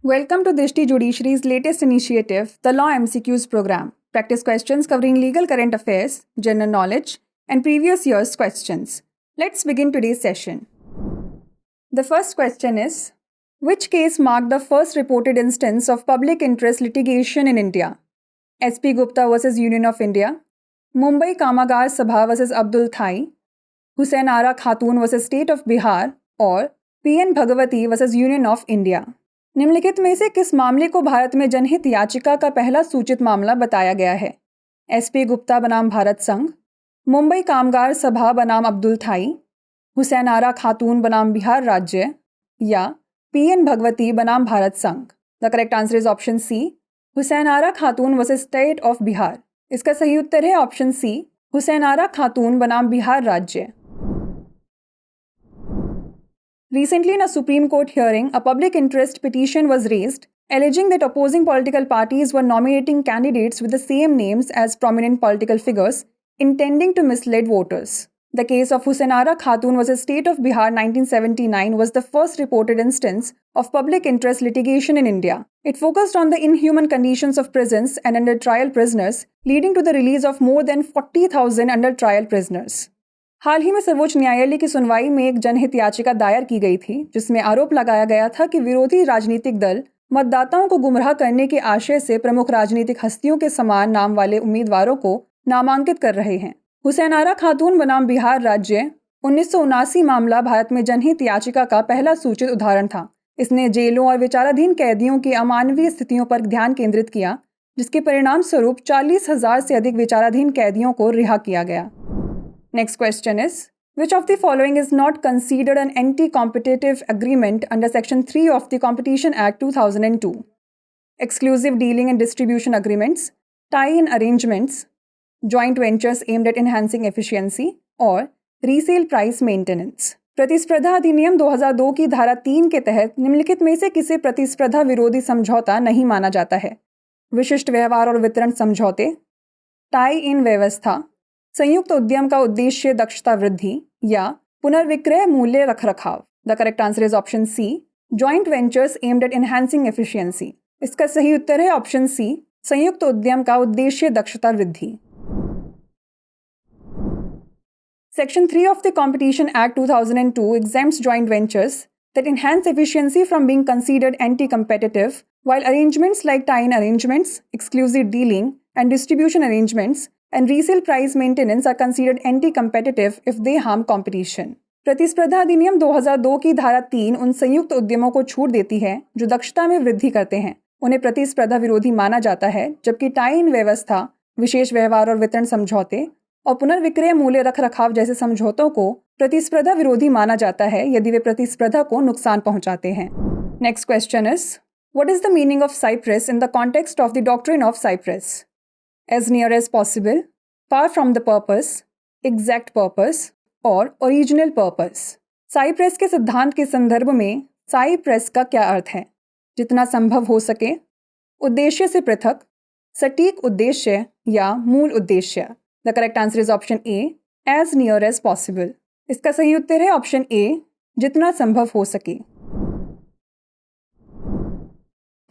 Welcome to Drishti Judiciary's latest initiative, the Law MCQs program. Practice questions covering legal current affairs, general knowledge, and previous year's questions. Let's begin today's session. The first question is, which case marked the first reported instance of public interest litigation in India? SP Gupta versus Union of India, Mumbai Kamagar Sabha versus Abdul Thai, Hussain Ara Khatun versus State of Bihar, और PN Bhagwati versus Union of India. निम्नलिखित में से किस मामले को भारत में जनहित याचिका का पहला सूचित मामला बताया गया है? SP गुप्ता बनाम भारत संघ, मुंबई कामगार सभा बनाम अब्दुल थाई, हुसैन आरा खातून बनाम बिहार राज्य, या PN भगवती बनाम भारत संघ? The correct answer is option C, Hussain Ara Khatoon versus state of Bihar. इसका सही उत्तर है ऑप्शन सी, हुसैन आरा खातून बनाम बिहार राज्य. Recently, in a Supreme Court hearing, a public interest petition was raised, alleging that opposing political parties were nominating candidates with the same names as prominent political figures, intending to mislead voters. The case of Hussain Ara Khatun versus State of Bihar 1979 was the first reported instance of public interest litigation in India. It focused on the inhuman conditions of prisons and under trial prisoners, leading to the release of more than 40,000 under trial prisoners. हाल ही में सर्वोच्च न्यायालय की सुनवाई में एक जनहित याचिका दायर की गई थी, जिसमें आरोप लगाया गया था कि विरोधी राजनीतिक दल मतदाताओं को गुमराह करने के आशय से प्रमुख राजनीतिक हस्तियों के समान नाम वाले उम्मीदवारों को नामांकित कर रहे हैं. हुसैन आरा खातून बनाम बिहार राज्य 1979 मामला भारत में जनहित याचिका का पहला सूचित उदाहरण था. इसने जेलों और विचाराधीन कैदियों की अमानवीय स्थितियों पर ध्यान केंद्रित किया, जिसके परिणाम स्वरूप 40,000 से अधिक विचाराधीन कैदियों को रिहा किया गया. Next question is, which of the following is not considered an anti-competitive agreement under Section 3 of the Competition Act 2002? Exclusive dealing and distribution agreements, tie-in arrangements, joint ventures aimed at enhancing efficiency, or resale price maintenance. प्रतिस्पर्धा अधिनियम 2002 की धारा 3 के तहत निम्नलिखित में से किसे प्रतिस्पर्धा विरोधी समझौता नहीं माना जाता है? विशिष्ट व्यवहार और वितरण समझौते, टाई-इन व्यवस्था, संयुक्त उद्यम का उद्देश्य दक्षता वृद्धि, या पुनर्विक्रय मूल्य रखरखाव. The correct answer is option C, joint ventures aimed at enhancing efficiency. इसका सही उत्तर है ऑप्शन सी, संयुक्त उद्यम का उद्देश्य दक्षता वृद्धि. Section 3 of the Competition Act 2002 exempts joint ventures that enhance efficiency from being considered anti-competitive, while arrangements like tie-in arrangements, exclusive dealing, and distribution arrangements and resale price maintenance are considered anti-competitive if they harm competition. प्रतिस्पर्धा अधिनियम 2002 की धारा 3 उन संयुक्त उद्यमों को छूट देती है जो दक्षता में वृद्धि करते हैं. उन्हें प्रतिस्पर्धा विरोधी माना जाता है, जबकि टाई-इन व्यवस्था, विशेष व्यवहार और वितरण समझौते और पुनर्विक्रय मूल्य रखरखाव जैसे समझौतों को प्रतिस्पर्धा विरोधी माना जाता है यदि वे प्रतिस्पर्धा को नुकसान पहुंचाते हैं. Next question is, what is the meaning of cy pres in the context of the doctrine of cy pres? As near as possible, far from the purpose, exact purpose, और original purpose. साइप्रस के सिद्धांत के संदर्भ में साइप्रस का क्या अर्थ है? जितना संभव हो सके, उद्देश्य से पृथक, सटीक उद्देश्य, या मूल उद्देश्य. The correct answer is option A, as near as possible. इसका सही उत्तर है ऑप्शन ए, जितना संभव हो सके.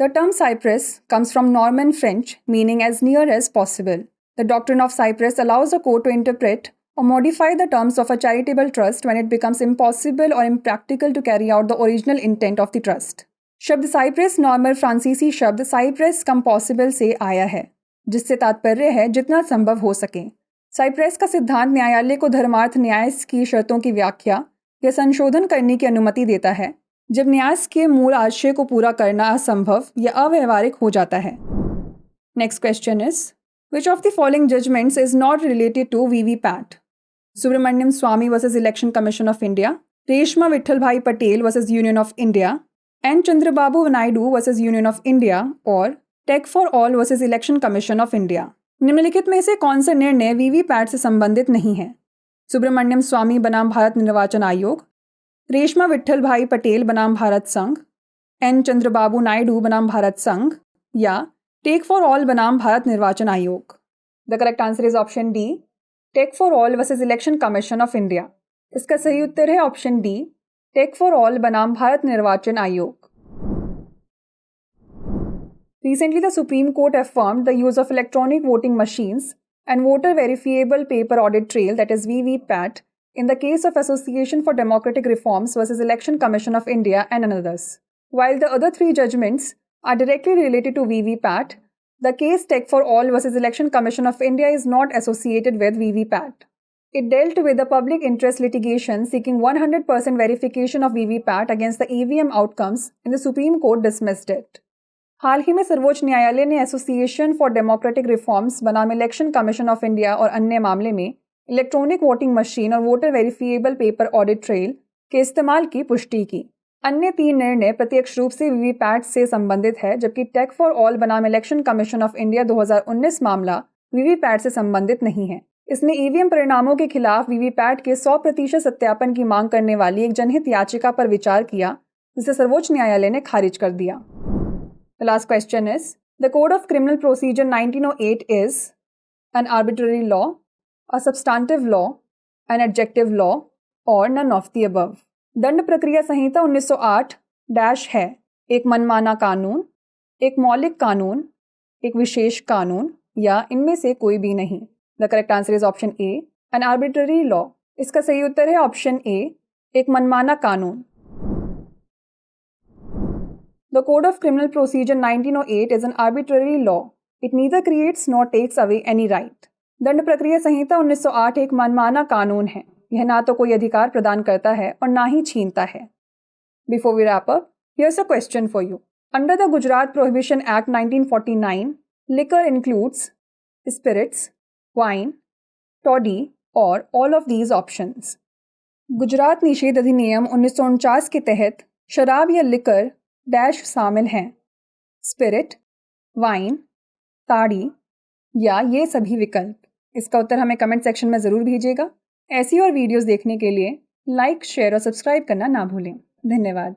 The term Cyprus comes from Norman French, meaning as near as possible. The doctrine of Cyprus allows a court to interpret or modify the terms of a charitable trust when it becomes impossible or impractical to carry out the original intent of the trust. शब्द Cyprus normal फ्रांसीसी शब्द Cyprus कम possible से आया है, जिससे तात्पर्य है जितना संभव हो सके. साइप्रस का सिद्धांत न्यायालय को धर्मार्थ न्यास की शर्तों की व्याख्या या संशोधन करने की अनुमति देता है जब न्यास के मूल आशय को पूरा करना असंभव या अव्यवहारिक हो जाता है. Next question is, which of the following judgments is not related to VVPAT? Subramanian Swamy versus election commission of India, Reshma Vitthal bhai Patel versus union of India, N Chandrababu Naidu versus union of India, और tech for all versus election commission of India. निम्नलिखित में से कौन सा निर्णय VVPAT से संबंधित नहीं है? सुब्रमण्यम स्वामी बनाम भारत निर्वाचन आयोग, रेशमा विट्ठल भाई पटेल बनाम भारत संघ, एन चंद्रबाबू नायडू बनाम भारत संघ, या टेक फॉर ऑल बनाम भारत निर्वाचन आयोग. The correct answer is option D, Tech for all versus election commission of India. इसका सही उत्तर है option D, Tech for All बनाम भारत निर्वाचन आयोग. Recently, the Supreme Court affirmed the use of electronic voting machines and voter verifiable paper audit trail, that is VVPAT, in the case of Association for Democratic Reforms versus Election Commission of India and others. While the other three judgments are directly related to VVPAT, the case Tech for All versus Election Commission of India is not associated with VVPAT. It dealt with the public interest litigation seeking 100% verification of VVPAT against the EVM outcomes, and the Supreme Court dismissed it. हाल ही में सर्वोच्च न्यायालय ने association for democratic reforms बनाम election commission of India और अन्य मामले में electronic voting machine और voter verifiable paper audit trail के इस्तेमाल की पुष्टि की। अन्य तीन निर्णय प्रत्यक्ष रूप से वीवीपैट से संबंधित है, जबकि टेक फॉर ऑल बनाम इलेक्शन कमीशन ऑफ इंडिया 2019 मामला वीवीपैट से संबंधित नहीं है। इसने ईवीएम परिणामों के खिलाफ वीवीपैट के 100% सत्यापन की मांग करने वाली एक जनहित याचिका पर विचार किया, जिसे सर्वोच्च न्यायालय ने खारिज कर दिया। The last question is, the Code of Criminal Procedure 1908 is an arbitrary law, a substantive law, an adjective law, or none of the above. दंड प्रक्रिया संहिता 1908 है एक मनमाना कानून, एक मौलिक कानून, एक विशेष कानून या इनमें से कोई भी नहीं। The correct answer is option A, an arbitrary law. इसका सही उत्तर है ऑप्शन A, एक मनमाना कानून। The Code of Criminal Procedure 1908 is an arbitrary law. It neither creates nor takes away any right. दंड प्रक्रिया संहिता 1908 एक मनमाना कानून है। यह ना तो कोई अधिकार प्रदान करता है और ना ही छीनता है। Before we wrap up, here's a question for you. Under the Gujarat Prohibition Act 1949, liquor includes spirits, wine, toddy or all of these options. Gujarat निषेध अधिनियम 1949 के तहत शराब या लिकर डैश शामिल हैं, स्पिरिट, वाइन, ताड़ी या ये सभी विकल्प। इसका उत्तर हमें कमेंट सेक्शन में ज़रूर भेजिएगा। ऐसी और वीडियोस देखने के लिए लाइक, शेयर और सब्सक्राइब करना ना भूलें। धन्यवाद।